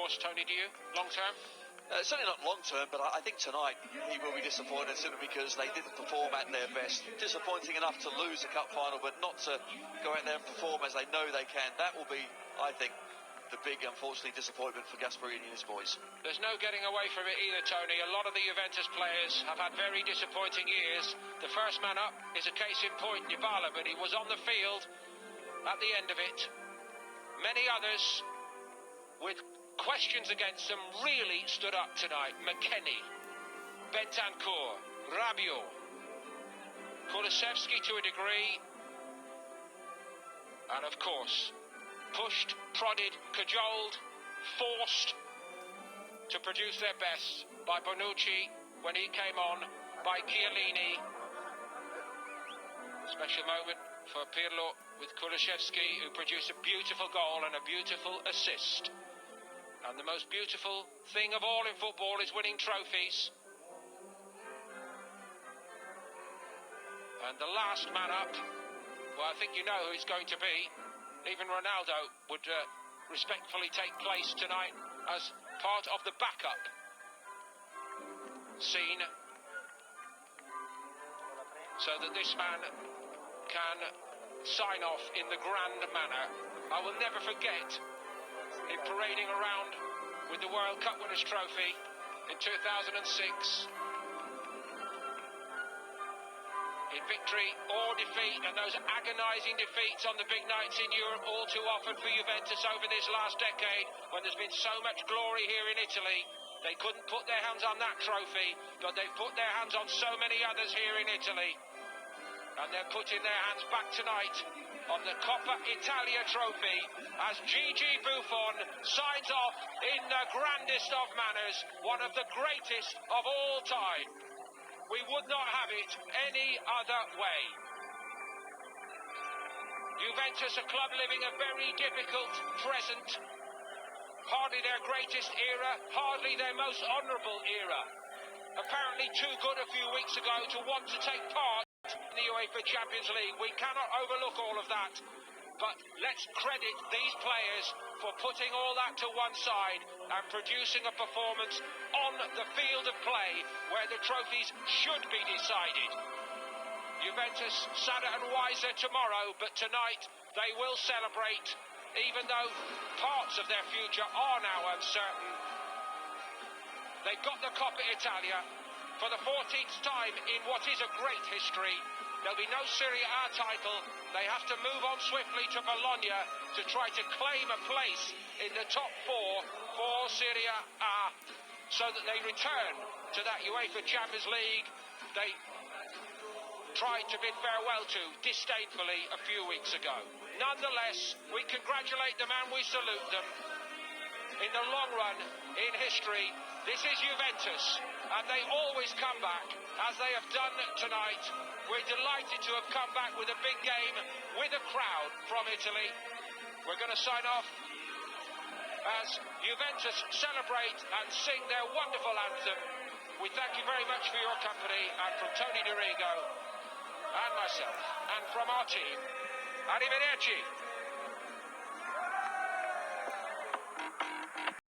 course, Tony, do you? Long term? Certainly not long term, but I think tonight he will be disappointed simply because they didn't perform at their best. Disappointing enough to lose the cup final, but not to go out there and perform as they know they can. That will be, I think, the big, unfortunately, disappointment for Gasperini and his boys. There's no getting away from it either, Tony. A lot of the Juventus players have had very disappointing years. The first man up is a case in point, Dybala, but he was on the field at the end of it. Many others with questions against them really stood up tonight. McKennie, Bentancur, Rabiot, Kulusevski to a degree, and of course pushed, prodded, cajoled, forced to produce their best by Bonucci when he came on, by Chiellini. Special moment for Pirlo with Kulusevski, who produced a beautiful goal and a beautiful assist. And the most beautiful thing of all in football is winning trophies. And the last man up, well, I think you know who it's going to be. Even Ronaldo would respectfully take place tonight as part of the backup scene, so that this man can sign off in the grand manner. I will never forget him parading around with the World Cup Winners' Trophy in 2006. In victory or defeat, and those agonising defeats on the big nights in Europe all too often for Juventus over this last decade, when there's been so much glory here in Italy. They couldn't put their hands on that trophy, but they've put their hands on so many others here in Italy. And they're putting their hands back tonight on the Coppa Italia trophy as Gigi Buffon signs off in the grandest of manners, one of the greatest of all time. We would not have it any other way. Juventus, a club living a very difficult present. Hardly their greatest era, hardly their most honourable era. Apparently too good a few weeks ago to want to take part in the UEFA Champions League. We cannot overlook all of that. But let's credit these players for putting all that to one side and producing a performance on the field of play where the trophies should be decided. Juventus sadder and wiser tomorrow, but tonight they will celebrate, even though parts of their future are now uncertain. They've got the Coppa Italia for the 14th time in what is a great history. There'll be no Serie A title. They have to move on swiftly to Bologna to try to claim a place in the top four for Serie A, so that they return to that UEFA Champions League they tried to bid farewell to disdainfully a few weeks ago. Nonetheless, we congratulate them and we salute them. In the long run, in history, this is Juventus, and they always come back, as they have done tonight. We're delighted to have come back with a big game, with a crowd from Italy. We're going to sign off as Juventus celebrate and sing their wonderful anthem. We thank you very much for your company, and from Tony Dorigo and myself, and from our team, arrivederci.